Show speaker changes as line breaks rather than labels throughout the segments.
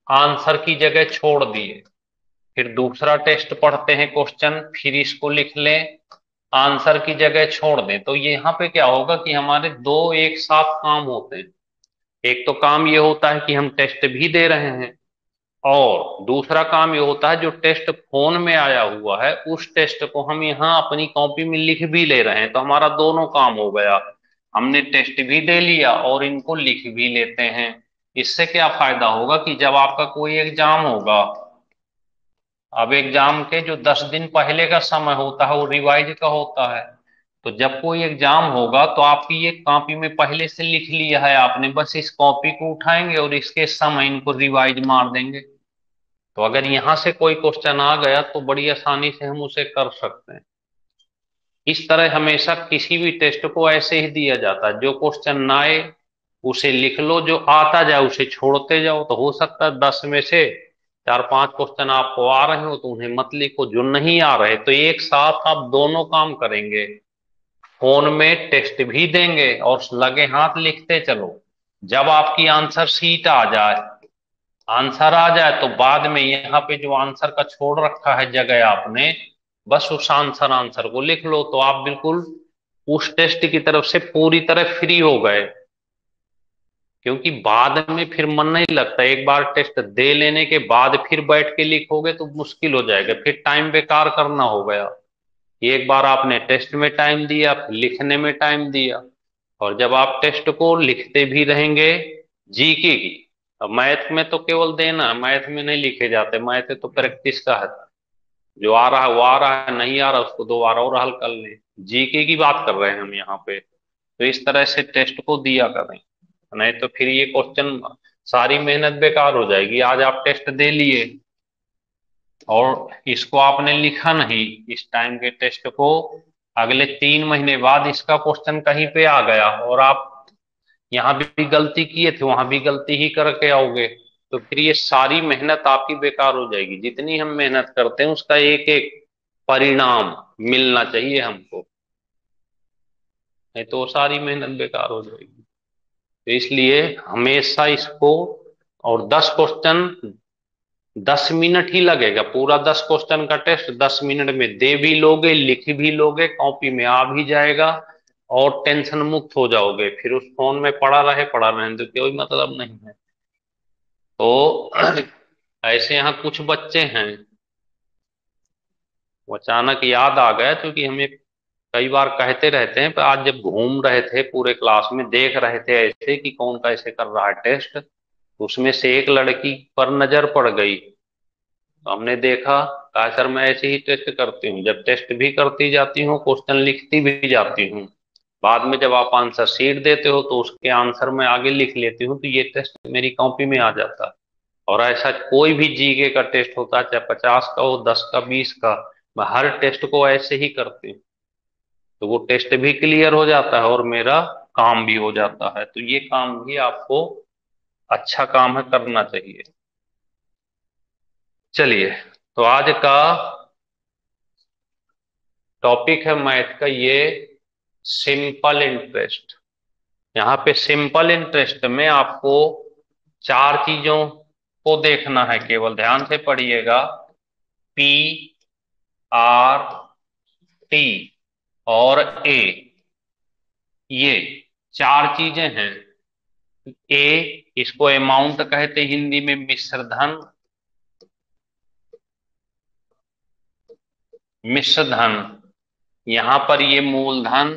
Answer की जगह छोड़ दिए। फिर दूसरा टेस्ट पढ़ते हैं क्वेश्चन, फिर इसको लिख लें, आंसर की जगह छोड़ दें। तो यहाँ पे क्या होगा कि हमारे दो एक साथ काम होते हैं। एक तो काम ये होता है कि हम टेस्ट भी दे रहे हैं, और दूसरा काम ये होता है जो टेस्ट फोन में आया हुआ है उस टेस्ट को हम यहाँ अपनी कॉपी में लिख भी ले रहे हैं। तो हमारा दोनों काम हो गया, हमने टेस्ट भी दे लिया और इनको लिख भी लेते हैं। इससे क्या फायदा होगा कि जब आपका कोई एग्जाम होगा, अब एग्जाम के जो 10 दिन पहले का समय होता है वो रिवाइज का होता है। तो जब कोई एग्जाम होगा तो आपकी ये कॉपी में पहले से लिख लिया है आपने, बस इस कॉपी को उठाएंगे और इसके समय इनको रिवाइज मार देंगे। तो अगर यहां से कोई क्वेश्चन आ गया तो बड़ी आसानी से हम उसे कर सकते हैं। इस तरह हमेशा किसी भी टेस्ट को ऐसे ही दिया जाता है, जो क्वेश्चन ना आए उसे लिख लो, जो आता जाए उसे छोड़ते जाओ। तो हो सकता है 10 में से 4-5 क्वेश्चन आपको आ रहे हो तो उन्हें मत लिखो, जो नहीं आ रहे तो एक साथ आप दोनों काम करेंगे, फोन में टेस्ट भी देंगे और लगे हाथ लिखते चलो। जब आपकी आंसर शीट आ जाए, आंसर आ जाए, तो बाद में यहाँ पे जो आंसर का छोड़ रखा है जगह आपने, बस उस आंसर आंसर को लिख लो, तो आप बिल्कुल उस टेस्ट की तरफ से पूरी तरह फ्री हो गए। क्योंकि बाद में फिर मन नहीं लगता, एक बार टेस्ट दे लेने के बाद फिर बैठ के लिखोगे तो मुश्किल हो जाएगा, फिर टाइम बेकार करना हो गया। एक बार आपने टेस्ट में टाइम दिया, फिर लिखने में टाइम दिया, और जब आप टेस्ट को लिखते भी रहेंगे जीके की। अब मैथ में तो केवल देना, मैथ में नहीं लिखे जाते, मैथ तो प्रैक्टिस का है। जो आ रहा है वो आ रहा है, नहीं आ रहा उसको दोबारा और हल कर लें। जीके की बात कर रहे हैं हम यहाँ पे। तो इस तरह से टेस्ट को दिया करें, नहीं तो फिर ये क्वेश्चन सारी मेहनत बेकार हो जाएगी। आज आप टेस्ट दे लिए और इसको आपने लिखा नहीं, इस टाइम के टेस्ट को, अगले 3 महीने बाद इसका क्वेश्चन कहीं पे आ गया और आप यहाँ भी गलती किए थे वहां भी गलती ही करके आओगे, तो फिर ये सारी मेहनत आपकी बेकार हो जाएगी। जितनी हम मेहनत करते हैं उसका एक एक परिणाम मिलना चाहिए हमको, नहीं तो वो सारी मेहनत बेकार हो जाएगी। तो इसलिए हमेशा इसको, और 10 क्वेश्चन 10 मिनट ही लगेगा, पूरा 10 क्वेश्चन का टेस्ट 10 मिनट में दे भी लोगे, लिख भी लोगे, कॉपी में आ भी जाएगा, और टेंशन मुक्त हो जाओगे। फिर उस फोन में पड़ा रहे तो कोई मतलब नहीं है। तो ऐसे यहाँ कुछ बच्चे हैं, वो अचानक याद आ गया क्योंकि हमें कई बार कहते रहते हैं, पर आज जब घूम रहे थे पूरे क्लास में देख रहे थे ऐसे कि कौन कैसे कर रहा है टेस्ट, तो उसमें से एक लड़की पर नजर पड़ गई। तो हमने देखा, कहा सर मैं ऐसे ही टेस्ट करती हूँ, जब टेस्ट भी करती जाती हूँ क्वेश्चन लिखती भी जाती हूँ, बाद में जब आप आंसर शीट देते हो तो उसके आंसर मैं आगे लिख लेती हूँ, तो ये टेस्ट मेरी कॉपी में आ जाता है। और ऐसा कोई भी जीके का टेस्ट होता है, चाहे 50 का हो, 10 का, 20 का, मैं हर टेस्ट को ऐसे ही करती हूँ। तो वो टेस्ट भी क्लियर हो जाता है और मेरा काम भी हो जाता है। तो ये काम भी आपको अच्छा काम है, करना चाहिए। चलिए, तो आज का टॉपिक है मैथ का ये सिंपल इंटरेस्ट। यहाँ पे सिंपल इंटरेस्ट में आपको 4 चीजों को देखना है, केवल ध्यान से पढ़िएगा। पी, आर, टी और ए, ये 4 चीजें हैं। ए, इसको अमाउंट कहते हैं हिंदी में, मिश्र धन। मिश्र धन, यहां पर ये मूलधन,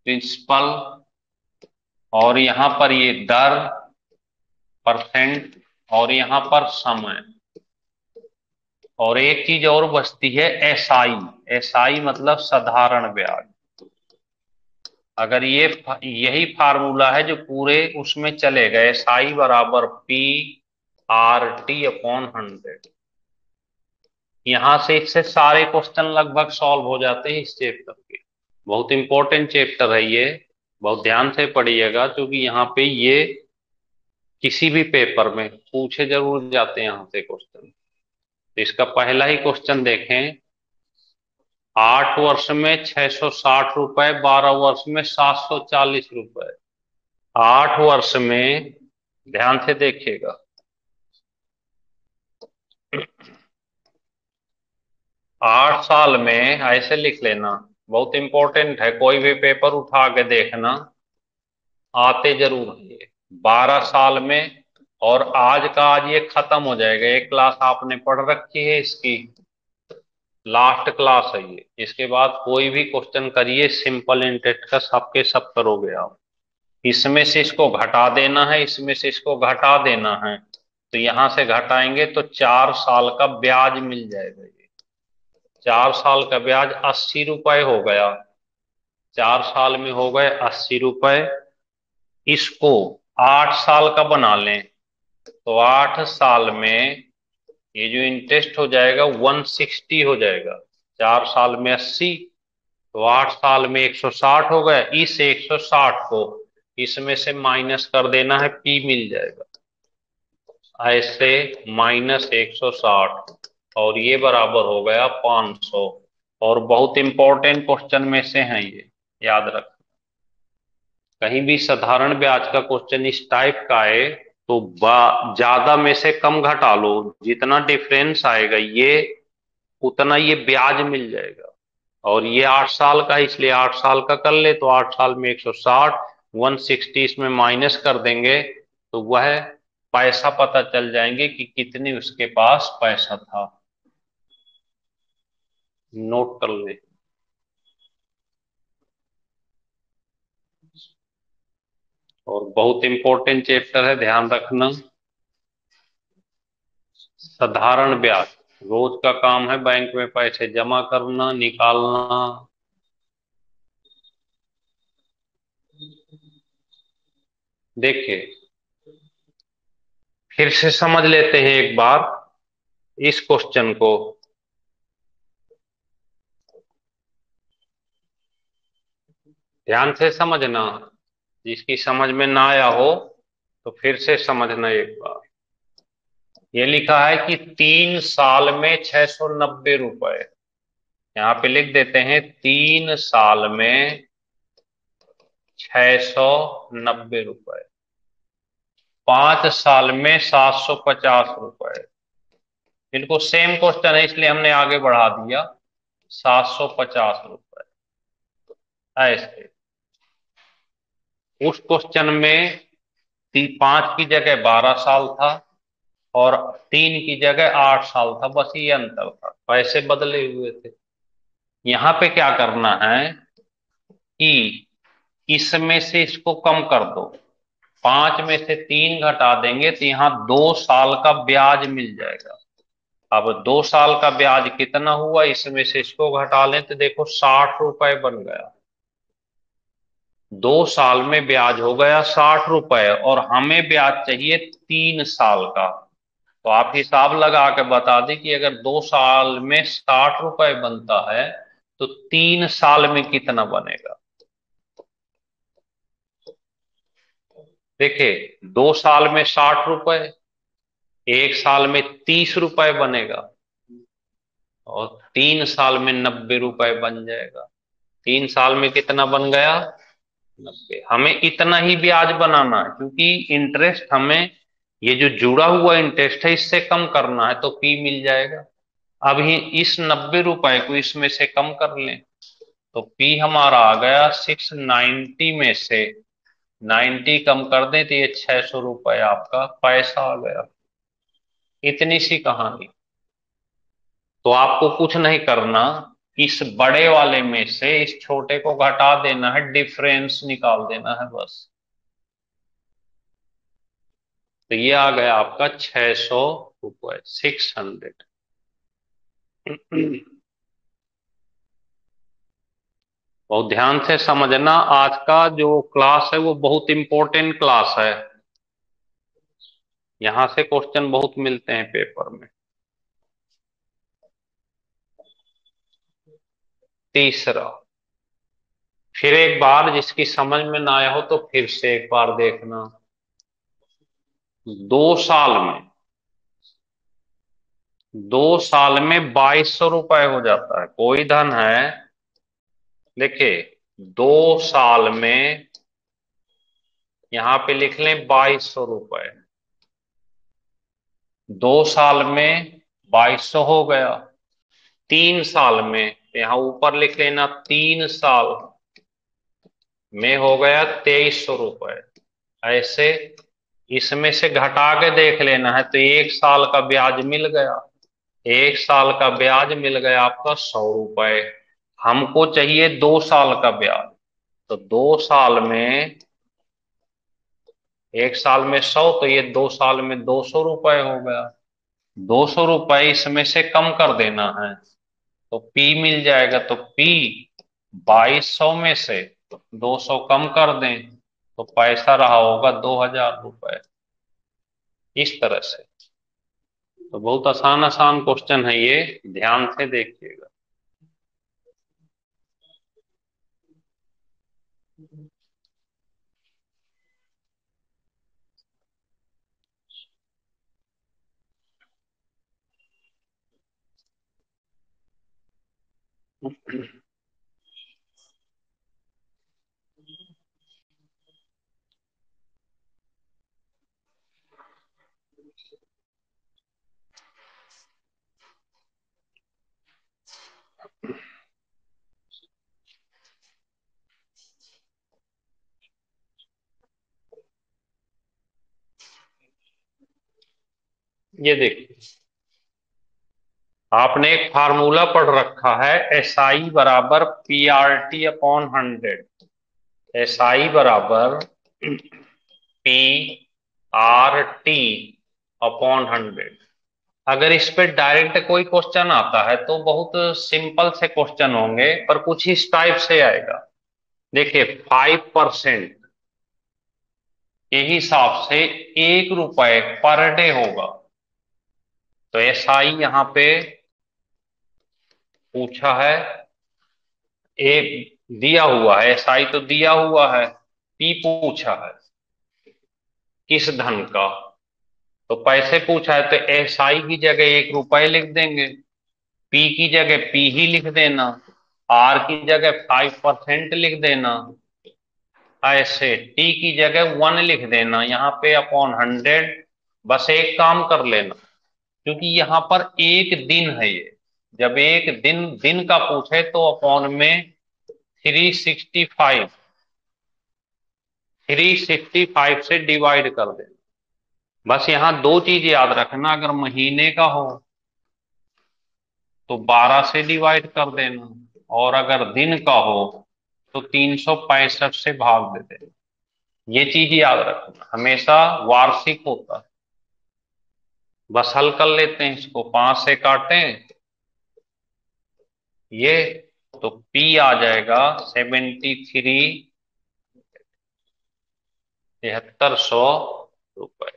प्रिंसिपल, और यहां पर ये दर, परसेंट, और यहां पर समय। और एक चीज और बचती है, एसआई। एसआई मतलब साधारण ब्याज। अगर ये यही फार्मूला है जो पूरे उसमें चलेगा, एसआई बराबर पी आर टी अपॉन 100। यहां से इससे सारे क्वेश्चन लगभग सॉल्व हो जाते हैं इस चैप्टर के। बहुत इंपॉर्टेंट चैप्टर है ये, बहुत ध्यान से पढ़िएगा, क्योंकि यहाँ पे ये किसी भी पेपर में पूछे जरूर जाते हैं यहाँ से क्वेश्चन। तो इसका पहला ही क्वेश्चन देखें। 8 वर्ष में 660 रुपए, 12 वर्ष में 740 रुपए। 8 वर्ष में, ध्यान से देखिएगा, 8 साल में ऐसे लिख लेना, बहुत इंपॉर्टेंट है, कोई भी पेपर उठा के देखना, आते जरूर हैं ये। 12 साल में, और आज का आज ये खत्म हो जाएगा, एक क्लास आपने पढ़ रखी है इसकी, लास्ट क्लास है ये। इसके बाद कोई भी क्वेश्चन करिए सिंपल इंटरेस्ट का, सबके सब करोगे आप। इसमें से इसको घटा देना है, इसमें से इसको घटा देना है, तो यहां से घटाएंगे तो 4 साल का ब्याज मिल जाएगा ये। 4 साल का ब्याज 80 रुपए हो गया, 4 साल में हो गए 80 रुपए। इसको 8 साल का बना लें, तो 8 साल में ये जो इंटरेस्ट हो जाएगा 160 हो जाएगा। 4 साल में 80, तो 8 साल में 160 हो गया। इस 160 को इसमें से माइनस कर देना है, पी मिल जाएगा ऐसे, -160, और ये बराबर हो गया 500। और बहुत इंपॉर्टेंट क्वेश्चन में से है ये, याद रख। कहीं भी साधारण ब्याज का क्वेश्चन इस टाइप का आए तो ज्यादा में से कम घटा लो, जितना डिफरेंस आएगा ये उतना ये ब्याज मिल जाएगा। और ये 8 साल का है, इसलिए 8 साल का कर ले, तो 8 साल में 160, 160 इसमें माइनस कर देंगे, तो वह पैसा पता चल जाएंगे कि कितनी उसके पास पैसा था। नोट कर ले। और बहुत इंपॉर्टेंट चैप्टर है, ध्यान रखना। साधारण ब्याज रोज का काम है, बैंक में पैसे जमा करना निकालना। देखिए, फिर से समझ लेते हैं एक बार इस क्वेश्चन को। ध्यान से समझना, जिसकी समझ में ना आया हो तो फिर से समझना एक बार। ये लिखा है कि 3 साल में 690 रुपए, यहां पे लिख देते हैं 3 साल में 690 रुपए। 5 साल में 750 रुपए। बिल्कुल सेम क्वेश्चन है, इसलिए हमने आगे बढ़ा दिया 750 रुपए ऐसे। उस क्वेश्चन में 5 की जगह 12 साल था, और 3 की जगह 8 साल था, बस ये अंतर था, पैसे बदले हुए थे। यहां पे क्या करना है कि इसमें से इसको कम कर दो, 5 में से 3 घटा देंगे तो यहाँ 2 साल का ब्याज मिल जाएगा। अब 2 साल का ब्याज कितना हुआ, इसमें से इसको घटा लें तो देखो 60 रुपए बन गया। 2 साल में ब्याज हो गया 60 रुपए, और हमें ब्याज चाहिए 3 साल का। तो आप हिसाब लगा के बता दें कि अगर 2 साल में 60 रुपए बनता है तो 3 साल में कितना बनेगा। देखिए, 2 साल में 60 रुपए, 1 साल में 30 रुपए बनेगा, और 3 साल में 90 रुपए बन जाएगा। 3 साल में कितना बन गया, 90। हमें इतना ही ब्याज बनाना है, क्योंकि इंटरेस्ट हमें, ये जो जुड़ा हुआ इंटरेस्ट है इससे कम करना है, तो पी मिल जाएगा। अब ही इस 90 रुपए को इसमें से कम कर लें, तो पी हमारा आ गया 690 में से 90 कम कर दें तो ये 600 रुपए आपका पैसा आ गया। इतनी सी कहानी। तो आपको कुछ नहीं करना, इस बड़े वाले में से इस छोटे को घटा देना है, डिफरेंस निकाल देना है बस। तो ये आ गया आपका 600 रुपए, 600। बहुत ध्यान से समझना, आज का जो क्लास है वो बहुत इंपॉर्टेंट क्लास है, यहां से क्वेश्चन बहुत मिलते हैं पेपर में। तीसरा, फिर एक बार जिसकी समझ में ना आया हो तो फिर से एक बार देखना। 2 साल में, 2 साल में 2200 रुपए हो जाता है, कोई धन है। देखिए, 2 साल में यहां पे लिख लें 2200 रुपए। 2 साल में 2200 हो गया, 3 साल में, यहां ऊपर लिख लेना 3 साल में हो गया 2300 रुपए। ऐसे इसमें से घटा के देख लेना है तो 1 साल का ब्याज मिल गया। 1 साल का ब्याज मिल गया आपका 100 रुपए। हमको चाहिए 2 साल का ब्याज। तो 2 साल में, 1 साल में 100, तो ये 2 साल में 200 रुपए हो गया। 200 रुपए इसमें से कम कर देना है तो पी मिल जाएगा। तो पी 2200 में से 200 कम कर दें तो पैसा रहा होगा 2000 रुपए। इस तरह से। तो बहुत आसान आसान क्वेश्चन है ये, ध्यान से देखिएगा। ये देखिए, आपने एक फार्मूला पढ़ रखा है, एस आई बराबर P R T upon 100। S I बराबर पी आर टी अपॉन 100। अगर इस पे डायरेक्ट कोई क्वेश्चन आता है तो बहुत सिंपल से क्वेश्चन होंगे, पर कुछ इस टाइप से आएगा। देखिए 5% के हिसाब से 1 रुपए पर डे होगा। तो एस आई यहां पे पूछा है, ए दिया हुआ है, एस आई तो दिया हुआ है, पी पूछा है किस धन का। तो पैसे पूछा है तो एस आई की जगह 1 रुपए लिख देंगे, पी की जगह पी ही लिख देना, आर की जगह 5% लिख देना, ऐसे टी की जगह 1 लिख देना यहाँ पे अपॉन 100। बस एक काम कर लेना, क्योंकि यहाँ पर एक दिन है ये, जब एक दिन दिन का पूछे तो अपॉन में 365, 365 से डिवाइड कर देना। बस यहाँ दो चीज याद रखना, अगर महीने का हो तो 12 से डिवाइड कर देना, और अगर दिन का हो तो 365 से भाग दे देना। ये चीज याद रखना, हमेशा वार्षिक होता है। बस हल कर लेते हैं इसको, 5 से काटें ये, तो पी आ जाएगा 73, 7300 रुपए।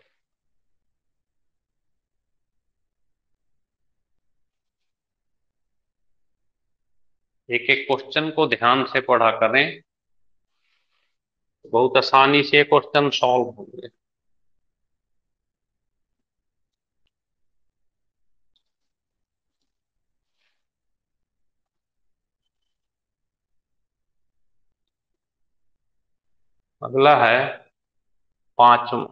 एक एक क्वेश्चन को ध्यान से पढ़ा करें, बहुत आसानी से क्वेश्चन सॉल्व होंगे। अगला है 5वां।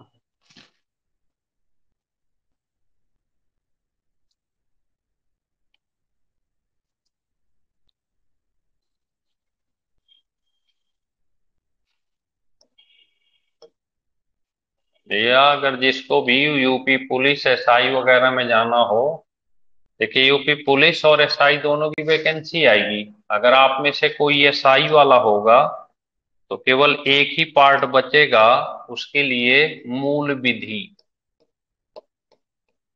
या अगर जिसको भी यूपी पुलिस एसआई वगैरह में जाना हो, देखिए यूपी पुलिस और एसआई दोनों की वैकेंसी आएगी। अगर आप में से कोई एसआई वाला होगा तो केवल एक ही पार्ट बचेगा, उसके लिए मूल विधि।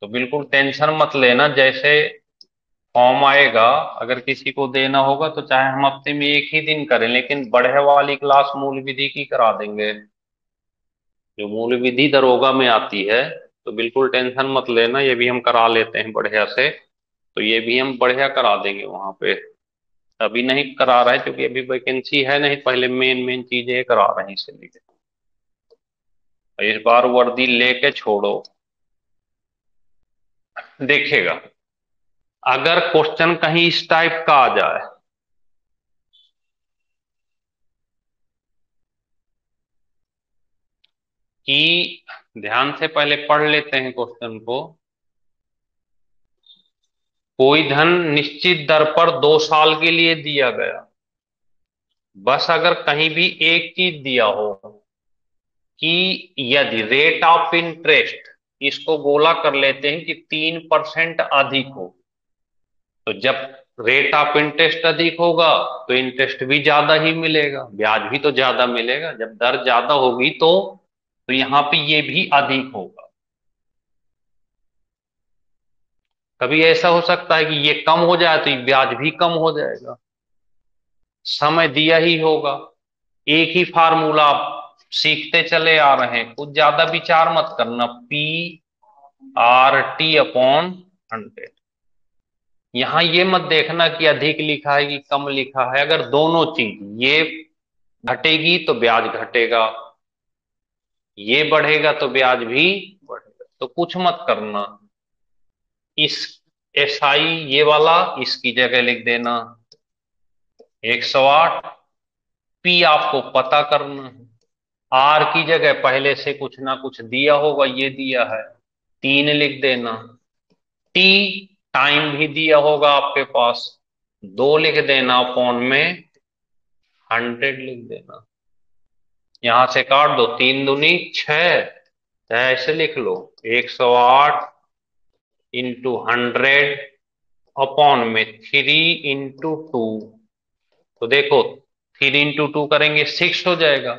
तो बिल्कुल टेंशन मत लेना, जैसे फॉर्म आएगा अगर किसी को देना होगा तो चाहे हम हफ्ते में एक ही दिन करें, लेकिन बढ़े वाली क्लास मूल विधि की करा देंगे, जो मूल विधि दरोगा में आती है। तो बिल्कुल टेंशन मत लेना, ये भी हम करा लेते हैं बढ़िया से। तो ये भी हम बढ़िया करा देंगे वहां पे। अभी नहीं करा रहे क्योंकि अभी वैकेंसी है नहीं, पहले मेन मेन चीजें करा रहे हैं इसलिए। इस बार वर्दी लेके छोड़ो। देखिएगा, अगर क्वेश्चन कहीं इस टाइप का आ जाए कि, ध्यान से पहले पढ़ लेते हैं क्वेश्चन को। कोई धन निश्चित दर पर 2 साल के लिए दिया गया। बस अगर कहीं भी एक चीज दिया हो कि यदि रेट ऑफ इंटरेस्ट, इसको गोला कर लेते हैं कि 3% अधिक हो, तो जब रेट ऑफ इंटरेस्ट अधिक होगा तो इंटरेस्ट भी ज्यादा ही मिलेगा, ब्याज भी तो ज्यादा मिलेगा। जब दर ज्यादा होगी तो यहां पे ये भी अधिक होगा। कभी ऐसा हो सकता है कि ये कम हो जाए तो ये ब्याज भी कम हो जाएगा। समय दिया ही होगा। एक ही फार्मूला आप सीखते चले आ रहे हैं, कुछ ज्यादा विचार मत करना। P/R/T/100। यहां ये मत देखना कि अधिक लिखा है कि कम लिखा है। अगर दोनों चीज ये घटेगी तो ब्याज घटेगा, ये बढ़ेगा तो ब्याज भी बढ़ेगा, तो कुछ मत करना। इस SI ये वाला इसकी जगह लिख देना 108। P आपको पता करना है। R की जगह पहले से कुछ ना कुछ दिया होगा, ये दिया है 3 लिख देना। T टाइम भी दिया होगा आपके पास, 2 लिख देना। अपॉन में 100 लिख देना। यहां से काट दो, 3 दूनी 6, चाहे ऐसे लिख लो 108 × 100 अपॉन में 3 × 2। तो देखो 3 × 2 करेंगे 6 हो जाएगा।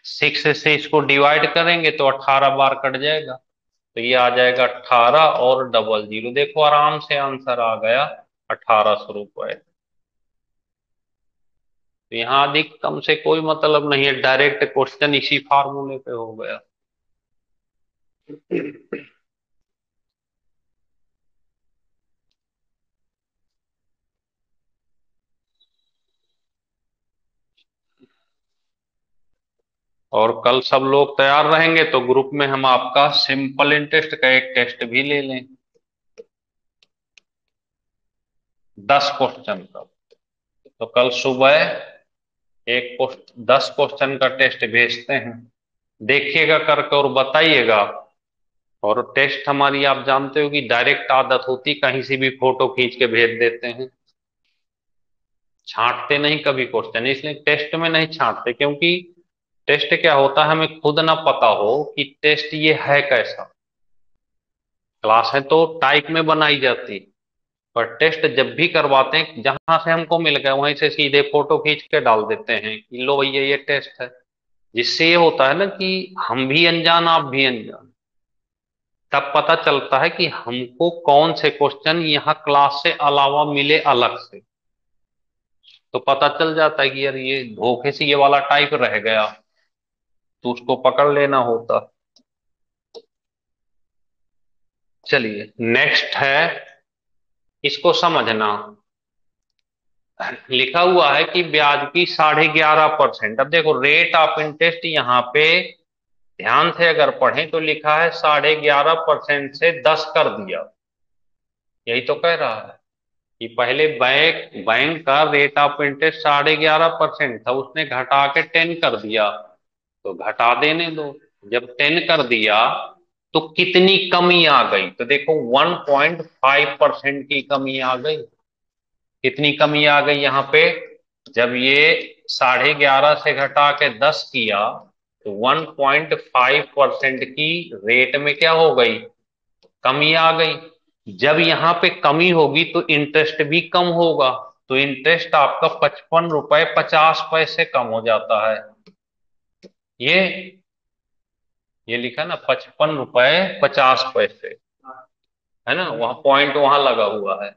6 से इसको डिवाइड करेंगे तो 18 बार कट जाएगा, तो ये आ जाएगा 18 और डबल जीरो। देखो आराम से आंसर आ गया 1800 रुपए। तो यहाँ अधिक कम से कोई मतलब नहीं है, डायरेक्ट क्वेश्चन इसी फार्मूले पे हो गया। और कल सब लोग तैयार रहेंगे तो ग्रुप में हम आपका सिंपल इंटरेस्ट का एक टेस्ट भी ले लें, 10 क्वेश्चन का। तो कल सुबह 10 क्वेश्चन का टेस्ट भेजते हैं, देखिएगा करके और बताइएगा। और टेस्ट हमारी आप जानते हो कि डायरेक्ट आदत होती, कहीं से भी फोटो खींच के भेज देते हैं, छांटते नहीं कभी क्वेश्चन। इसलिए टेस्ट में नहीं छांटते, क्योंकि टेस्ट क्या होता है हमें खुद ना पता हो कि टेस्ट ये है कैसा। क्लास है तो टाइप में बनाई जाती, पर टेस्ट जब भी करवाते हैं जहां से हमको मिल गया वहीं से सीधे फोटो खींच के डाल देते हैं कि लो भैया ये टेस्ट है। जिससे ये होता है ना कि हम भी अनजान आप भी अनजान, तब पता चलता है कि हमको कौन से क्वेश्चन यहाँ क्लास से अलावा मिले अलग से। तो पता चल जाता है कि यार ये धोखे से ये वाला टाइप रह गया, तो उसको पकड़ लेना होता। चलिए नेक्स्ट है, इसको समझना। लिखा हुआ है कि ब्याज की 11.5%। अब देखो रेट ऑफ इंटरेस्ट यहाँ पे ध्यान से अगर पढ़ें तो लिखा है 11.5% से 10 कर दिया। यही तो कह रहा है कि पहले बैंक बैंक का रेट ऑफ इंटरेस्ट 11.5% था, उसने घटा के 10 कर दिया, तो घटा देने दो। जब 10 कर दिया तो कितनी कमी आ गई, तो देखो 1.5% की कमी आ गई। कितनी कमी आ गई यहाँ पे, जब ये 11.5 से घटा के 10 किया तो 1.5% की रेट में क्या हो गई, कमी आ गई। जब यहाँ पे कमी होगी तो इंटरेस्ट भी कम होगा, तो इंटरेस्ट आपका 55 रुपए 50 पैसे कम हो जाता है। ये ये लिखा ना 55 रुपए 50 पैसे, है ना, वहां पॉइंट वहां लगा हुआ है।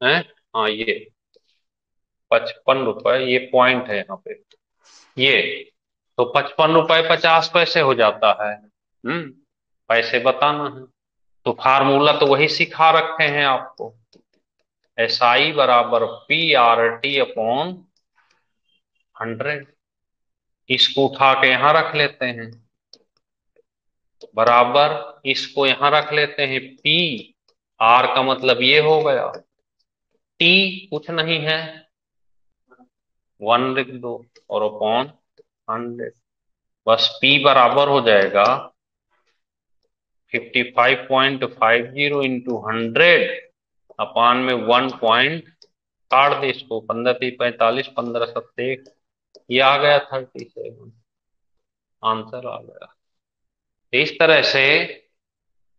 हाँ ये 55 रुपए ये पॉइंट है यहाँ पे, ये तो 55 रुपए 50 पैसे हो जाता है। पैसे बताना है, तो फार्मूला तो वही सिखा रखे हैं आपको, SI बराबर P/R/T/100। इसको उठा के यहां रख लेते हैं, बराबर इसको यहां रख लेते हैं। P/R का मतलब ये हो गया, T कुछ नहीं है 1 लिख दो, और अपॉन 100। बस P बराबर हो जाएगा 55.50 इंटू 100 अपान में 1 पॉइंट, काट दे इसको, 15×3 = 45, 15×7 ये आ गया 37, आंसर आ गया। इस तरह से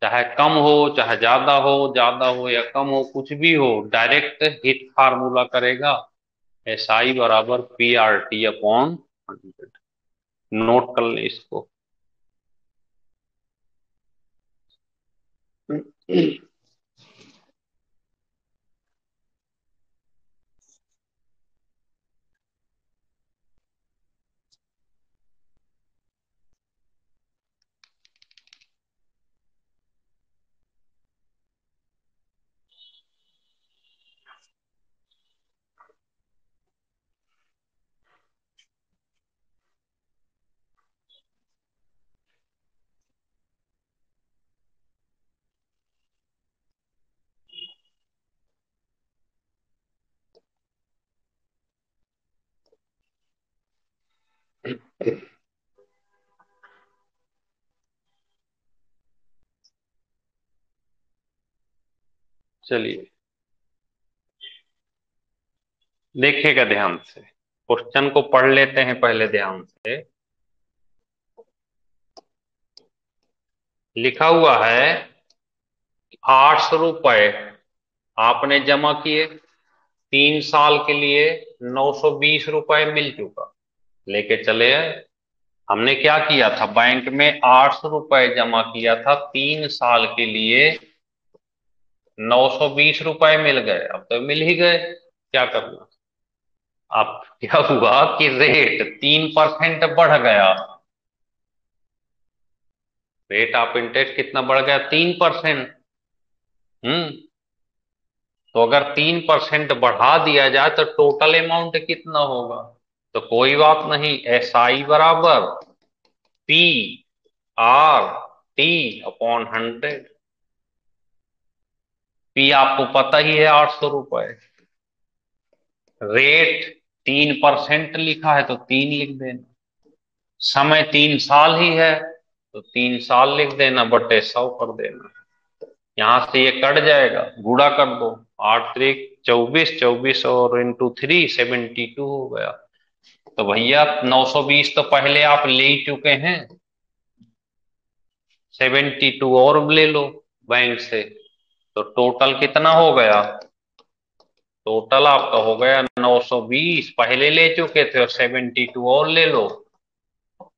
चाहे कम हो चाहे ज्यादा हो या कम हो, कुछ भी हो, डायरेक्ट हिट फार्मूला करेगा, SI बराबर PRT/100। नोट कर ले इसको। चलिए देखिएगा ध्यान से, क्वेश्चन को पढ़ लेते हैं पहले ध्यान से। लिखा हुआ है 800 रुपए आपने जमा किए, 3 साल के लिए 920 रुपए मिल चुका, लेके चले आए। हमने क्या किया था, बैंक में 800 रुपए जमा किया था, 3 साल के लिए 920 रुपए मिल गए, अब तो मिल ही गए, क्या करना। अब क्या हुआ कि रेट 3% बढ़ गया, रेट ऑफ इंटरेस्ट कितना बढ़ गया, 3%। तो अगर 3% बढ़ा दिया जाए तो टोटल अमाउंट कितना होगा, तो कोई बात नहीं, SI बराबर PRT/100। P आपको पता ही है 800 रुपए, रेट 3% लिखा है तो 3 लिख देना, समय 3 साल ही है तो 3 साल लिख देना, बटे 100 कर देना। यहां से ये कट जाएगा, गुणा कर दो, 8×3 = 24, 24 और × 3 = 72 हो गया। तो भैया 920 तो पहले आप ले ही चुके हैं, 72 और ले लो बैंक से, तो टोटल कितना हो गया, टोटल आपका हो गया 920, पहले ले चुके थे और 72 और ले लो,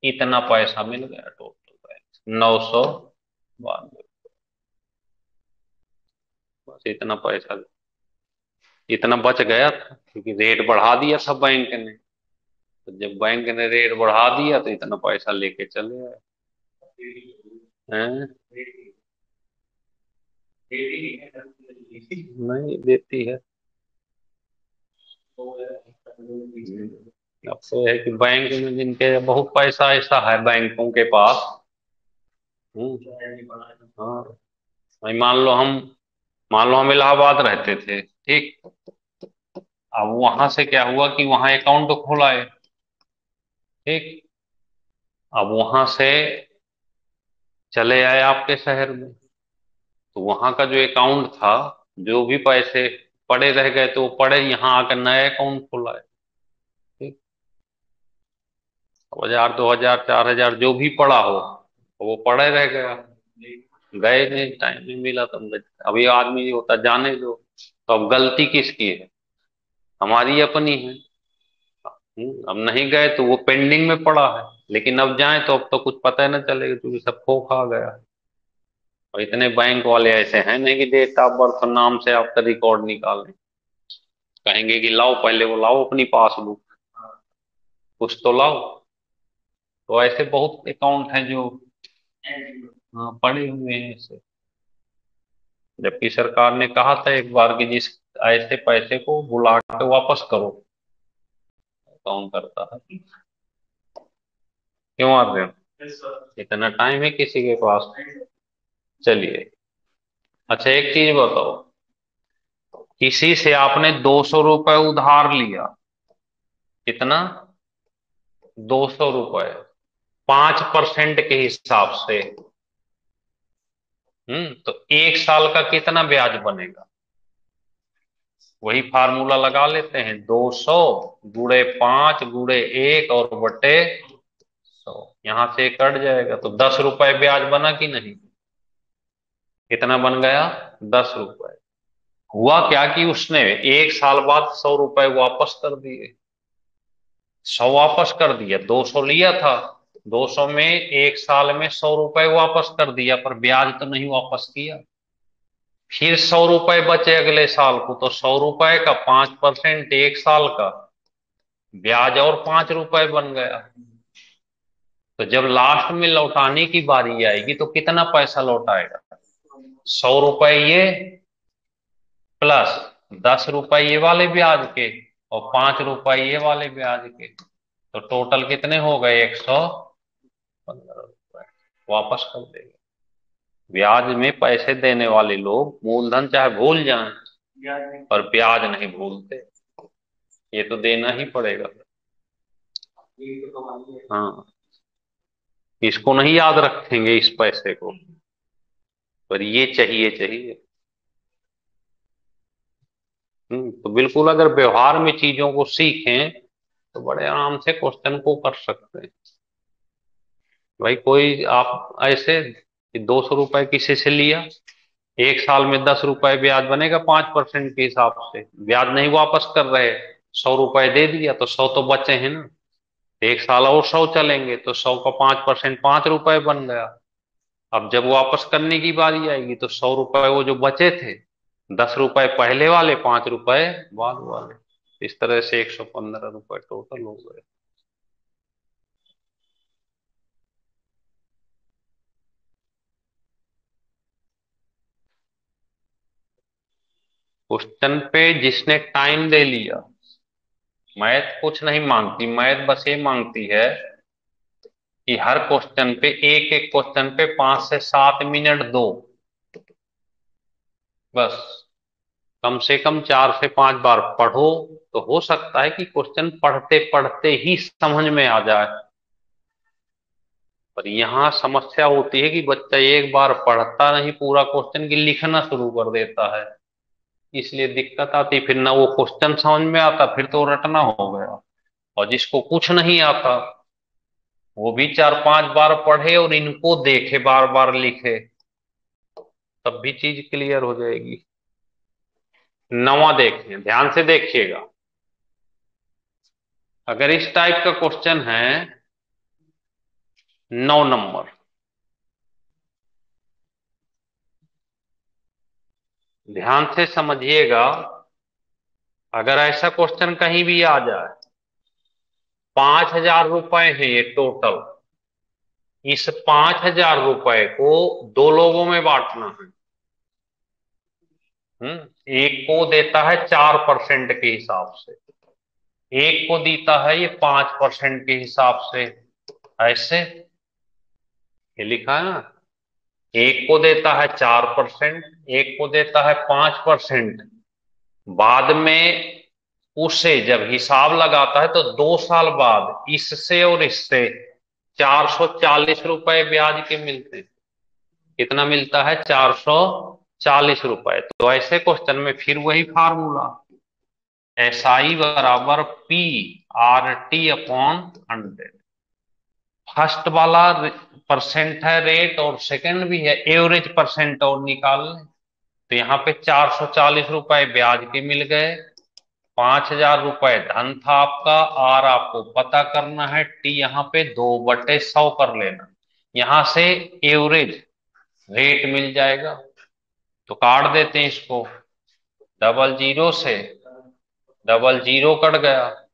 इतना पैसा मिल गया टोटल बैंक 992। बस इतना पैसा, इतना बच गया था क्योंकि रेट बढ़ा दिया था बैंक ने, तो जब बैंक ने रेट बढ़ा दिया तो इतना पैसा लेके चले आए हैं। नहीं देती है। अब तो है कि बैंक में जिनके बहुत पैसा ऐसा है बैंकों के पास। हाँ, भाई मान लो हम इलाहाबाद रहते थे, ठीक। अब वहां से क्या हुआ कि वहां अकाउंट तो खोला है, ठीक। अब वहां से चले आए आपके शहर में, तो वहां का जो अकाउंट था, जो भी पैसे पड़े रह गए तो वो पड़े, यहाँ आकर नया अकाउंट खोला है, ठीक। 1000, 2000, 4000 जो भी पड़ा हो वो पड़े रह गया, गए नहीं, टाइम नहीं मिला, तो अभी आदमी होता जाने दो। तो अब गलती किसकी है, हमारी अपनी है। अब नहीं गए तो वो पेंडिंग में पड़ा है, लेकिन अब जाए तो अब तो कुछ पता ही ना चलेगा क्योंकि सब खो खा गया। और इतने बैंक वाले ऐसे हैं नहीं कि डेट ऑफ बर्थ नाम से आपका रिकॉर्ड निकालें, कहेंगे कि लाओ पहले वो लाओ अपनी पासबुक, कुछ तो लाओ। तो ऐसे बहुत अकाउंट हैं जो हाँ पड़े हुए हैं ऐसे, जबकि सरकार ने कहा था एक बार कि जिस ऐसे पैसे को बुला के वापस करो, अकाउंट करता है। क्यों आ रहे हो, इतना टाइम है किसी के पास। चलिए, अच्छा एक चीज बताओ, किसी से आपने 200 रुपए उधार लिया, कितना, 200 रुपए, 5% के हिसाब से, तो 1 साल का कितना ब्याज बनेगा? वही फार्मूला लगा लेते हैं, 200 गुड़े 5 गुड़े 1 और बटे 100। यहां से कट जाएगा तो 10 रुपए ब्याज बना कि नहीं? कितना बन गया? 10 रुपए। हुआ क्या कि उसने 1 साल बाद 100 रुपए वापस कर दिए। 100 वापस कर दिया, 200 लिया था, 200 में 1 साल में 100 रुपए वापस कर दिया, पर ब्याज तो नहीं वापस किया। फिर 100 रुपए बचे अगले साल को, तो 100 रुपए का 5% 1 साल का ब्याज और 5 रुपए बन गया। तो जब लास्ट में लौटाने की बारी आएगी तो कितना पैसा लौटाएगा? 100 रुपए ये प्लस 10 रुपए ये वाले ब्याज के और 5 रुपए ये वाले ब्याज के, तो टोटल कितने हो गए? 115 रुपए वापस कर देंगे। ब्याज में पैसे देने वाले लोग मूलधन चाहे भूल जाएं पर ब्याज नहीं भूलते। ये तो देना ही पड़ेगा। हाँ, इसको नहीं याद रखेंगे इस पैसे को, पर ये चाहिए चाहिए। तो बिल्कुल अगर व्यवहार में चीजों को सीखें तो बड़े आराम से क्वेश्चन को कर सकते हैं। भाई कोई आप ऐसे कि 200 रुपए किसी से लिया, 1 साल में 10 रुपए ब्याज बनेगा 5% के हिसाब से, ब्याज नहीं वापस कर रहे, 100 रुपए दे दिया तो 100 तो बचे हैं ना। 1 साल और 100 चलेंगे तो 100 का 5% 5 रुपए बन गया। अब जब वापस करने की बारी आएगी तो 100 रुपए वो जो बचे थे, 10 रुपए पहले वाले, 5 रुपए बाद वाले, इस तरह से 115 रुपए टोटल हो गए। क्वेश्चन पे जिसने टाइम दे लिया, मैथ कुछ नहीं मांगती, मैथ बस ये मांगती है कि हर क्वेश्चन पे, एक एक क्वेश्चन पे 5 से 7 मिनट दो, बस। कम से कम 4 से 5 बार पढ़ो, तो हो सकता है कि क्वेश्चन पढ़ते पढ़ते ही समझ में आ जाए। पर यहाँ समस्या होती है कि बच्चा एक बार पढ़ता नहीं पूरा क्वेश्चन की लिखना शुरू कर देता है, इसलिए दिक्कत आती। फिर ना वो क्वेश्चन समझ में आता, फिर तो रटना हो गया। और जिसको कुछ नहीं आता वो भी 4 5 बार पढ़े और इनको देखे, बार बार लिखे, तब भी चीज क्लियर हो जाएगी। नवा देखें, ध्यान से देखिएगा। अगर इस टाइप का क्वेश्चन है, 9 नंबर, ध्यान से समझिएगा। अगर ऐसा क्वेश्चन कहीं भी आ जाए, 5,000 रुपए है ये टोटल, इस 5,000 रुपए को दो लोगों में बांटना है। एक को देता है 4% के हिसाब से, एक को देता है ये 5% के हिसाब से। ऐसे ये लिखा है ना, एक को देता है 4%, एक को देता है 5%। बाद में उसे जब हिसाब लगाता है तो 2 साल बाद इससे और इससे 440 रुपए ब्याज के मिलते हैं। कितना मिलता है? 440 रुपए। तो ऐसे क्वेश्चन में फिर वही फार्मूला, SI बराबर PRT/100। फर्स्ट वाला परसेंट है रेट, और सेकंड भी है एवरेज परसेंट, और निकाल लें। तो यहाँ पे 440 रुपए ब्याज के मिल गए, 5,000 रुपए धन था आपका, आर आपको पता करना है, टी यहाँ पे 2/100 कर लेना। यहां से एवरेज रेट मिल जाएगा। तो काट देते हैं इसको, डबल जीरो से डबल जीरो कट गया,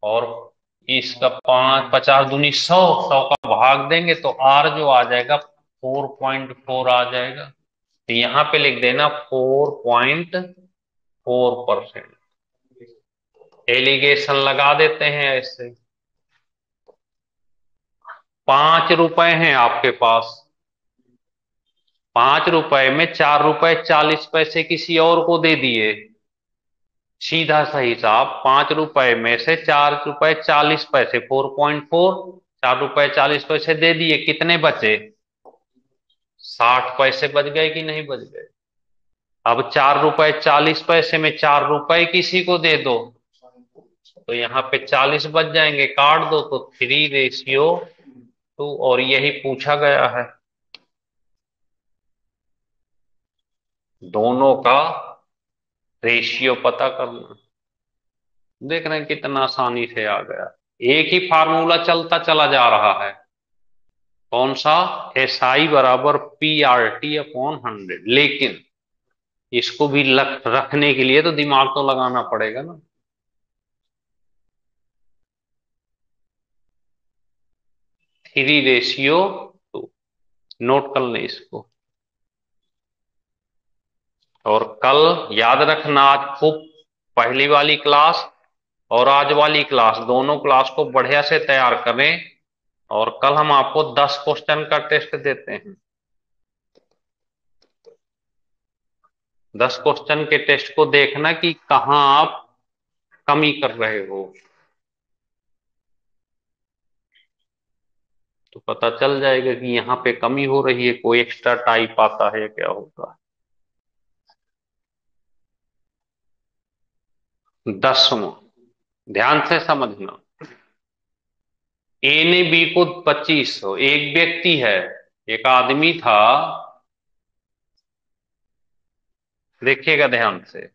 और इसका 50 50 दूनी 100, 100 का भाग देंगे तो आर जो आ जाएगा 4.4 आ जाएगा। तो यहां पे लिख देना 4.4%। एलिगेशन लगा देते हैं ऐसे। 5 रुपए हैं आपके पास, 5 रुपए में 4 रुपए 40 पैसे किसी और को दे दिए, सीधा सा हिसाब। 5 रुपए में से 4 रुपए 40 पैसे, 4.4, 4 रुपए 40 पैसे दे दिए, कितने बचे? 60 पैसे बच गए कि नहीं बच गए? अब 4 रुपए 40 पैसे में 4 रुपए किसी को दे दो तो यहाँ पे 40 बच जाएंगे, काट दो तो 3:2, और यही पूछा गया है। दोनों का रेशियो पता करना। देख रहे हैं कितना आसानी से आ गया। एक ही फार्मूला चलता चला जा रहा है। कौन सा? SI बराबर PRT/100। लेकिन इसको भी रखने के लिए तो दिमाग तो लगाना पड़ेगा ना। 3:2। नोट कर लें इसको। और कल याद रखना, आज खूब पहली वाली क्लास और आज वाली क्लास, दोनों क्लास को बढ़िया से तैयार करें। और कल हम आपको 10 क्वेश्चन का टेस्ट देते हैं। 10 क्वेश्चन के टेस्ट को देखना कि कहाँ आप कमी कर रहे हो, तो पता चल जाएगा कि यहाँ पे कमी हो रही है, कोई एक्स्ट्रा टाइप आता है क्या होगा। 10वां, ध्यान से समझना। ए ने बी को 2500, एक व्यक्ति है, एक आदमी था। देखिएगा ध्यान से,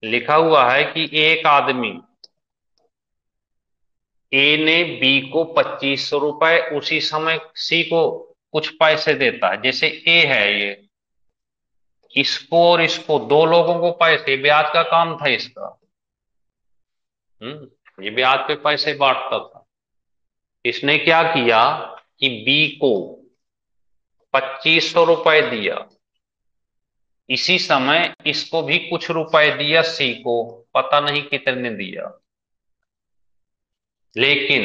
लिखा हुआ है कि एक आदमी ए ने बी को 2500 रुपए उसी समय सी को कुछ पैसे देता है। जैसे ए है ये, इसको और इसको दो लोगों को पैसे, ब्याज का काम था इसका। ये ब्याज पे पैसे बांटता था। इसने क्या किया कि बी को 2500 रुपए दिया, इसी समय इसको भी कुछ रुपए दिया सी को, पता नहीं कितने दिया। लेकिन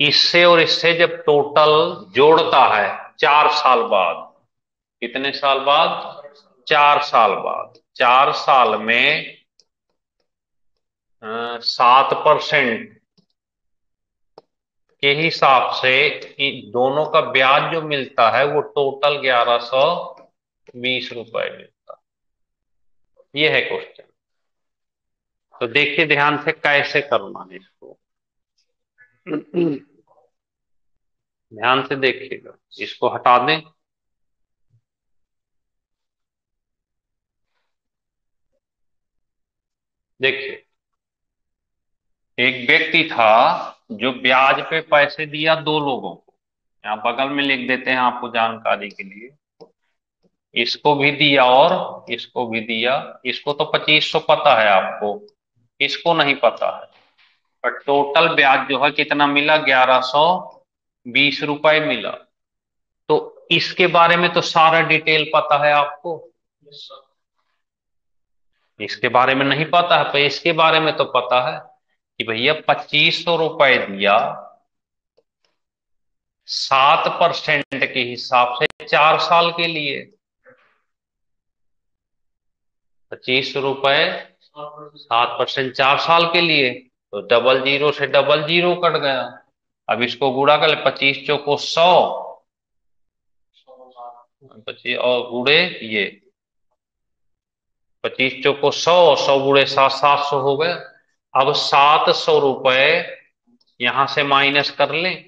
इससे और इससे जब टोटल जोड़ता है 4 साल बाद, कितने साल बाद? 4 साल बाद। 4 साल में 7% के हिसाब से दोनों का ब्याज जो मिलता है वो टोटल 1120 रुपए मिलता। ये है क्वेश्चन। तो देखिए ध्यान से कैसे करना है इसको। ध्यान से देखिएगा, इसको हटा दें। देखिए, एक व्यक्ति था जो ब्याज पे पैसे दिया दो लोगों को। यहाँ बगल में लिख देते हैं आपको जानकारी के लिए। इसको भी दिया और इसको भी दिया। इसको तो 2500 पता है आपको, इसको नहीं पता है। पर टोटल ब्याज जो है कितना मिला? 1120 रुपए मिला। तो इसके बारे में तो सारा डिटेल पता है आपको। इसके बारे में नहीं पता है, तो इसके बारे में तो पता है कि भैया 2500 रुपए दिया, 7% के हिसाब से 4 साल के लिए। 2500 रुपए 7%, 4 साल के लिए। तो डबल जीरो से डबल जीरो कट गया। अब इसको गुणा कर ले, 25 चौको 100, 25 और गुड़े ये 25 चौको 100, 100 गुड़े 7, 700 हो गए। अब 700 रुपए यहां से माइनस कर लें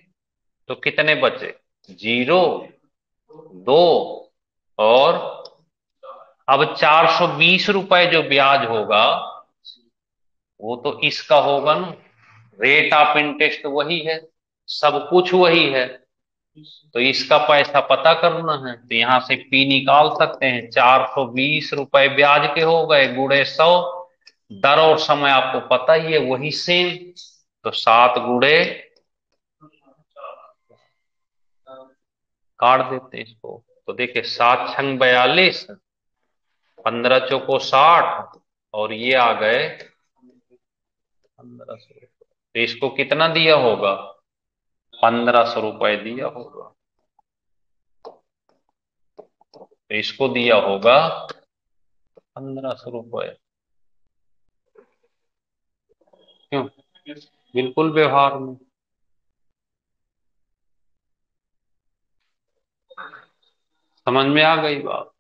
तो कितने बचे? 0, 2, और अब 420 रुपए जो ब्याज होगा वो तो इसका होगा ना। रेट ऑफ इंटरेस्ट वही है, सब कुछ वही है। तो इसका पैसा पता करना है तो यहां से पी निकाल सकते हैं। 420 रुपए ब्याज के हो गए, गुड़े 100, दर और समय आपको पता ही है वही सेम। तो 7 गुड़े, काट देते हैं इसको। तो देखिए 7 छंग 42, 15 चौको 60, और ये आ गए 1500। तो इसको कितना दिया होगा? 1500 रुपए दिया होगा। तो इसको दिया होगा 1500 रुपए। क्यों? बिल्कुल व्यवहार में। समझ में आ गई बात?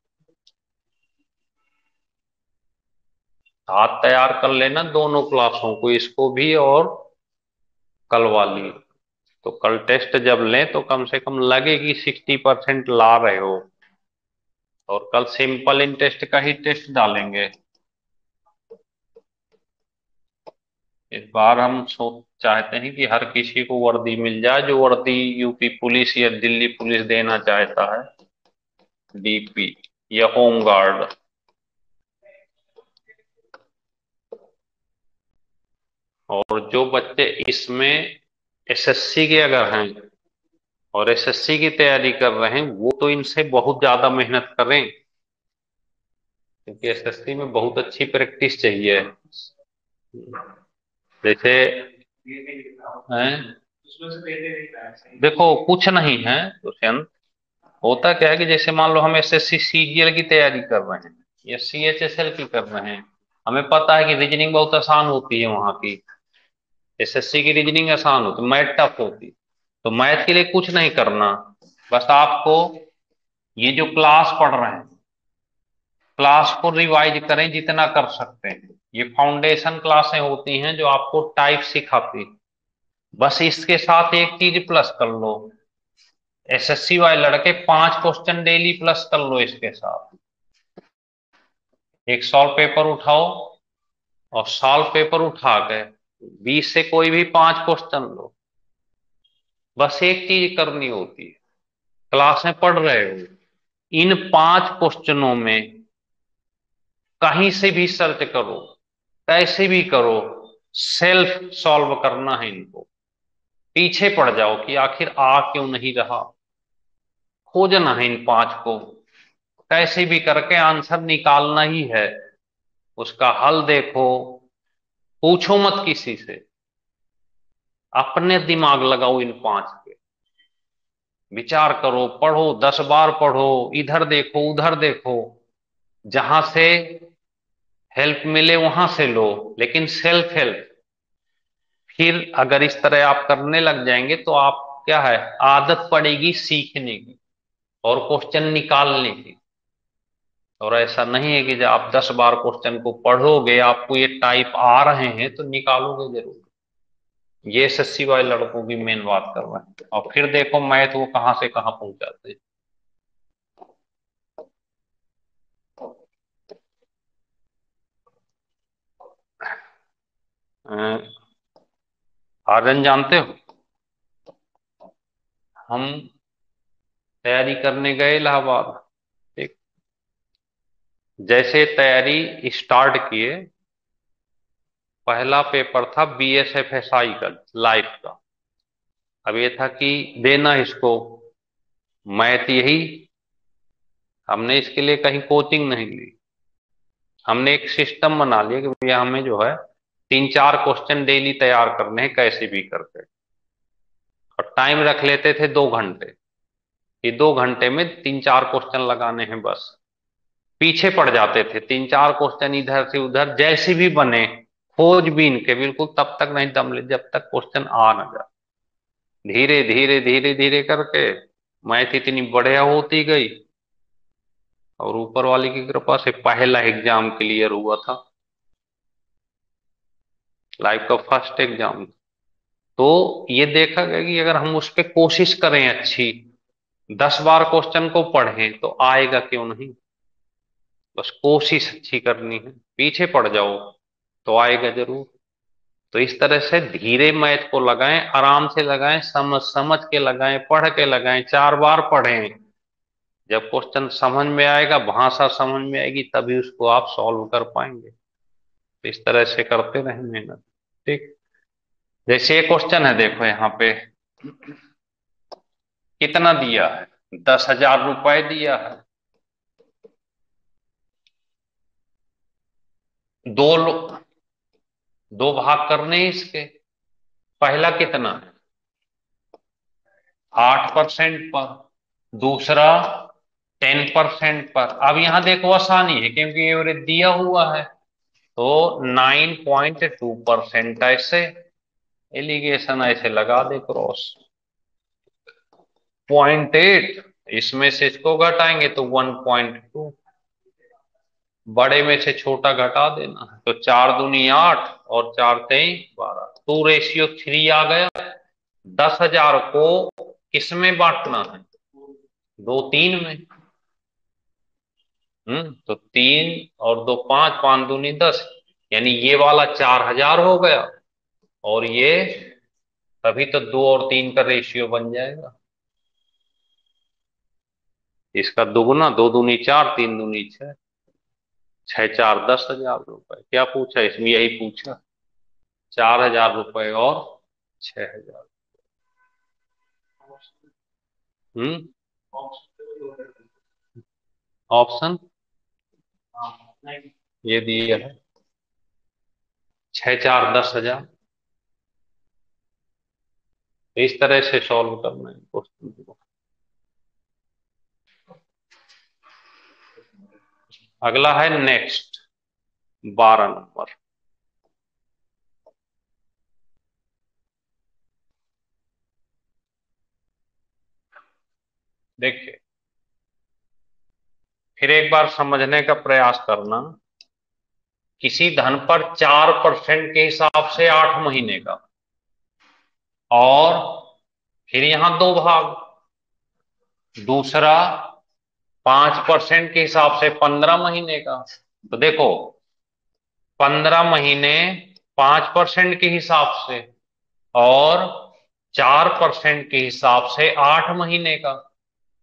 हाथ तैयार कर लेना दोनों क्लासों को, इसको भी और कल वाली। तो कल टेस्ट जब लें तो कम से कम लगे कि 60% ला रहे हो। और कल सिंपल इंटरेस्ट का ही टेस्ट डालेंगे। इस बार हम सोच चाहते हैं कि हर किसी को वर्दी मिल जाए, जो वर्दी यूपी पुलिस या दिल्ली पुलिस देना चाहता है, डीपी या होम गार्ड। और जो बच्चे इसमें एसएससी के अगर हैं और एसएससी की तैयारी कर रहे हैं, वो तो इनसे बहुत ज्यादा मेहनत करें, क्योंकि एसएससी में बहुत अच्छी प्रैक्टिस चाहिए। जैसे हैं, देखो कुछ नहीं है दुष्यंत। होता क्या है कि जैसे मान लो हम एसएससी सीजीएल की तैयारी कर रहे हैं या सीएचएसएल की कर रहे हैं, हमें पता है कि रीजनिंग बहुत आसान होती है वहां की। एसएससी की रीजनिंग आसान होती, मैथ टफ होती। तो मैथ के लिए कुछ नहीं करना, बस आपको ये जो क्लास पढ़ रहे हैं, क्लास को रिवाइज करें जितना कर सकते हैं। ये फाउंडेशन क्लासें होती हैं जो आपको टाइप सिखाती। बस इसके साथ एक चीज प्लस कर लो, एसएससी वाले लड़के 5 क्वेश्चन डेली प्लस कर लो इसके साथ। एक सॉल्व पेपर उठाओ और सॉल्व पेपर उठा के 20 से कोई भी 5 क्वेश्चन लो। बस एक चीज करनी होती है, क्लास में पढ़ रहे हो, इन 5 क्वेश्चनों में कहीं से भी सर्च करो, कैसे भी करो, सेल्फ सॉल्व करना है इनको। पीछे पड़ जाओ कि आखिर आ क्यों नहीं रहा, खोजना है इन 5 को, कैसे भी करके आंसर निकालना ही है। उसका हल देखो, पूछो मत किसी से, अपने दिमाग लगाओ इन 5 पे, विचार करो, पढ़ो, 10 बार पढ़ो, इधर देखो उधर देखो, जहां से हेल्प मिले वहां से लो, लेकिन सेल्फ हेल्प। फिर अगर इस तरह आप करने लग जाएंगे तो आप क्या है, आदत पड़ेगी सीखने की और क्वेश्चन निकालने की। और ऐसा नहीं है कि जब आप 10 बार क्वेश्चन को पढ़ोगे आपको ये टाइप आ रहे हैं तो निकालोगे जरूर। ये एसएससी वाले लड़कों की मेन बात कर रहे हैं, और फिर देखो मैथ वो कहां से कहां पहुंचाते हैं। आर्यन जानते हो, हम तैयारी करने गए इलाहाबाद। ठीक, जैसे तैयारी स्टार्ट किए, पहला पेपर था बीएसएफएसआई का, लाइफ का। अब ये था कि देना इसको मैथ यही। हमने इसके लिए कहीं कोचिंग नहीं ली, हमने एक सिस्टम बना लिया कि भैया हमें जो है 3-4 क्वेश्चन डेली तैयार करने हैं कैसे भी करके। और टाइम रख लेते थे 2 घंटे, कि 2 घंटे में 3-4 क्वेश्चन लगाने हैं बस। पीछे पड़ जाते थे, 3-4 क्वेश्चन इधर से उधर जैसे भी बने, खोजबीन के बिल्कुल तब तक नहीं दम ले जब तक क्वेश्चन आ न जाए। धीरे धीरे धीरे धीरे करके मैथ इतनी बढ़िया होती गई, और ऊपर वाले की कृपा से पहला एग्जाम क्लियर हुआ था, लाइफ का फर्स्ट एग्जाम। तो ये देखा गया कि अगर हम उस पर कोशिश करें अच्छी, 10 बार क्वेश्चन को पढ़ें तो आएगा क्यों नहीं। बस कोशिश अच्छी करनी है, पीछे पड़ जाओ तो आएगा जरूर। तो इस तरह से धीरे मैथ को लगाएं, आराम से लगाएं, समझ समझ के लगाएं, पढ़ के लगाएं, 4 बार पढ़ें। जब क्वेश्चन समझ में आएगा, भाषा समझ में आएगी, तभी उसको आप सॉल्व कर पाएंगे। तो इस तरह से करते रहें मेहनत। ठीक, जैसे ये क्वेश्चन है देखो यहाँ पे, कितना दिया है, 10,000 रुपए दिया है। दो लो- दो भाग करने हैं इसके। पहला कितना है, 8% पर, दूसरा 10% पर। अब यहां देखो आसानी है क्योंकि एवरेज दिया हुआ है, तो 9.2% ऐसे एलिगेशन ऐसे लगा दे क्रॉस, 0.8 इसमें से इसको घटाएंगे तो 1.2, बड़े में से छोटा घटा देना है। तो 4 दूनी 8 और 4 तेई 12, 2:3 आ गया। 10,000 को किसमें बांटना है? 2 3 में। तो 3 और 2 5, 5 दूनी 10, यानी ये वाला 4,000 हो गया। और ये तभी तो 2 और 3 का रेशियो बन जाएगा। इसका दुगुना, 2 दूनी 4, 3 दूनी 6, 6 4 10,000 रुपए। क्या पूछा इसमें? यही पूछा, 4,000 रुपए और 6,000। हम्म ऑप्शन ये दिया है, 6 4 10,000। इस तरह से सॉल्व करना है क्वेश्चन को। अगला है नेक्स्ट, 12 नंबर। देखिए, फिर एक बार समझने का प्रयास करना। किसी धन पर 4% के हिसाब से 8 महीने का, और फिर यहां 2 भाग। दूसरा 5% के हिसाब से 15 महीने का। तो देखो, 15 महीने 5% के हिसाब से, और 4% के हिसाब से 8 महीने का।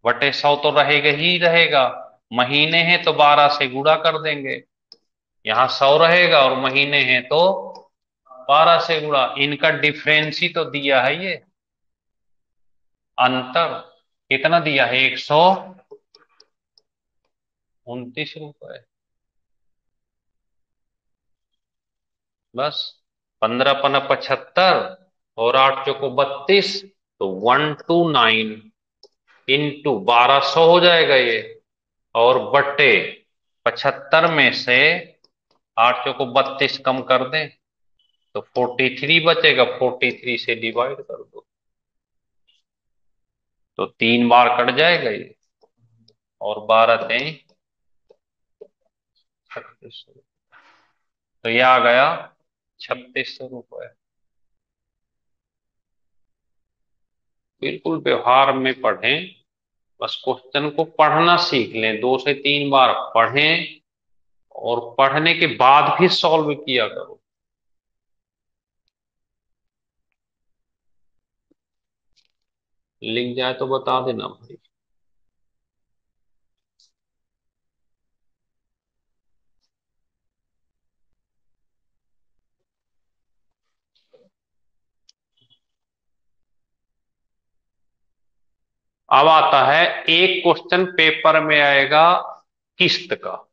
बटे 100 तो रहेगा ही रहेगा। महीने हैं तो 12 से गुणा कर देंगे। यहाँ 100 रहेगा और महीने हैं तो 12 से गुणा। इनका डिफरेंस ही तो दिया है ये, अंतर। कितना दिया है? 129 रुपए। बस, 15 × 5 = 75 और 8 × 4 = 32, तो 129 इंटू 1200 हो जाएगा ये। और बट्टे 75 में से 8 × 4 = 32 कम कर दें तो 43 बचेगा। 43 से डिवाइड कर दो तो 3 बार कट जाएगा ये। और 12 × 3 = 3600। तो ये आ गया 3600 रुपए। बिल्कुल व्यवहार में पढ़ें, बस क्वेश्चन को पढ़ना सीख लें। 2 से 3 बार पढ़ें और पढ़ने के बाद भी सॉल्व किया करो। लिंक जाए तो बता देना भाई। अब आता है एक क्वेश्चन पेपर में आएगा किस्त का,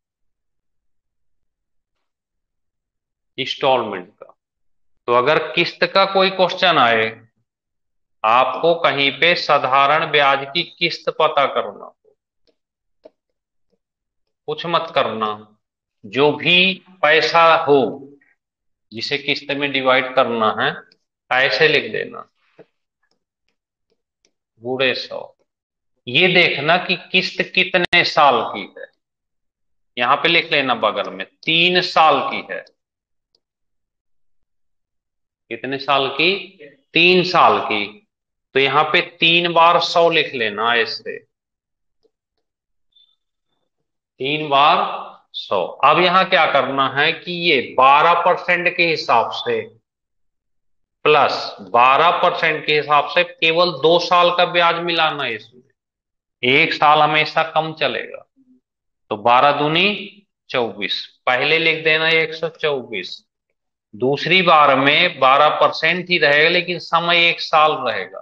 इंस्टॉलमेंट का। तो अगर किस्त का कोई क्वेश्चन आए, आपको कहीं पे साधारण ब्याज की किस्त पता करना, कुछ मत करना। जो भी पैसा हो जिसे किस्त में डिवाइड करना है, ऐसे लिख देना, *100। ये देखना कि किस्त कितने साल की है। यहां पे लिख लेना बगल में 3 साल की है। कितने साल की? 3 साल की। तो यहां पे 3 बार 100 लिख लेना ऐसे, 3 बार 100। अब यहां क्या करना है कि ये 12% के हिसाब से प्लस 12% के हिसाब से केवल 2 साल का ब्याज मिलाना है इसमें। 1 साल हमेशा कम चलेगा। तो 12 दूनी 24, पहले लिख देना 124। दूसरी बार में 12% ही रहेगा लेकिन समय 1 साल रहेगा,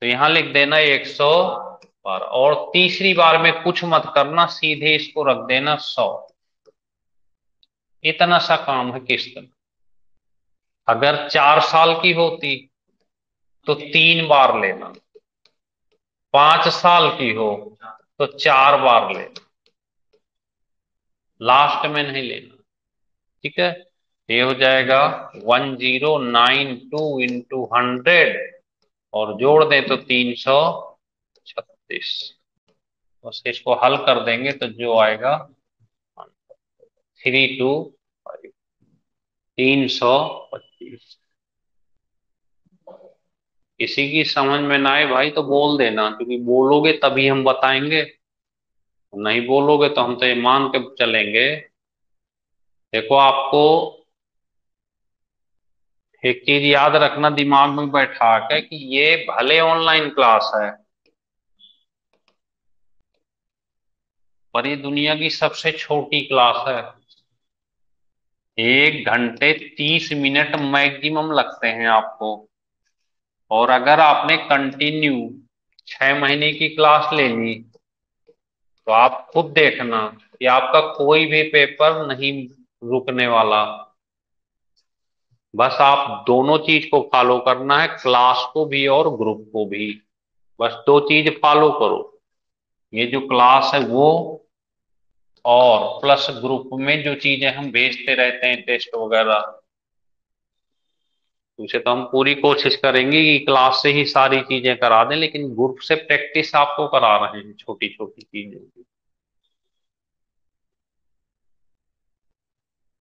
तो यहां लिख देना 112। और तीसरी बार में कुछ मत करना, सीधे इसको रख देना 100। इतना सा काम है किस्त में। अगर 4 साल की होती तो 3 बार लेना, 5 साल की हो तो 4 बार लेना, लास्ट में नहीं लेना। ठीक है, ये हो जाएगा 1092 इंटू 100, और जोड़ दें तो 336। 32। बस इसको हल कर देंगे तो जो आएगा 3 2 5, 325। किसी की समझ में ना आए भाई तो बोल देना, क्योंकि बोलोगे तभी हम बताएंगे, नहीं बोलोगे तो हम तो ये मान के चलेंगे। देखो आपको एक चीज याद रखना दिमाग में बैठा के कि ये भले ऑनलाइन क्लास है, पर ये दुनिया की सबसे छोटी क्लास है। 1 घंटे 30 मिनट मैक्सिमम लगते हैं आपको। और अगर आपने कंटिन्यू 6 महीने की क्लास ले ली तो आप खुद देखना कि आपका कोई भी पेपर नहीं रुकने वाला। बस आप दोनों चीज को फॉलो करना है, क्लास को भी और ग्रुप को भी। बस दो चीज फॉलो करो, ये जो क्लास है वो, और प्लस ग्रुप में जो चीजें हम भेजते रहते हैं टेस्ट वगैरह, उसे तो हम पूरी कोशिश करेंगे कि क्लास से ही सारी चीजें करा दें, लेकिन ग्रुप से प्रैक्टिस आपको करा रहे हैं छोटी छोटी चीजें।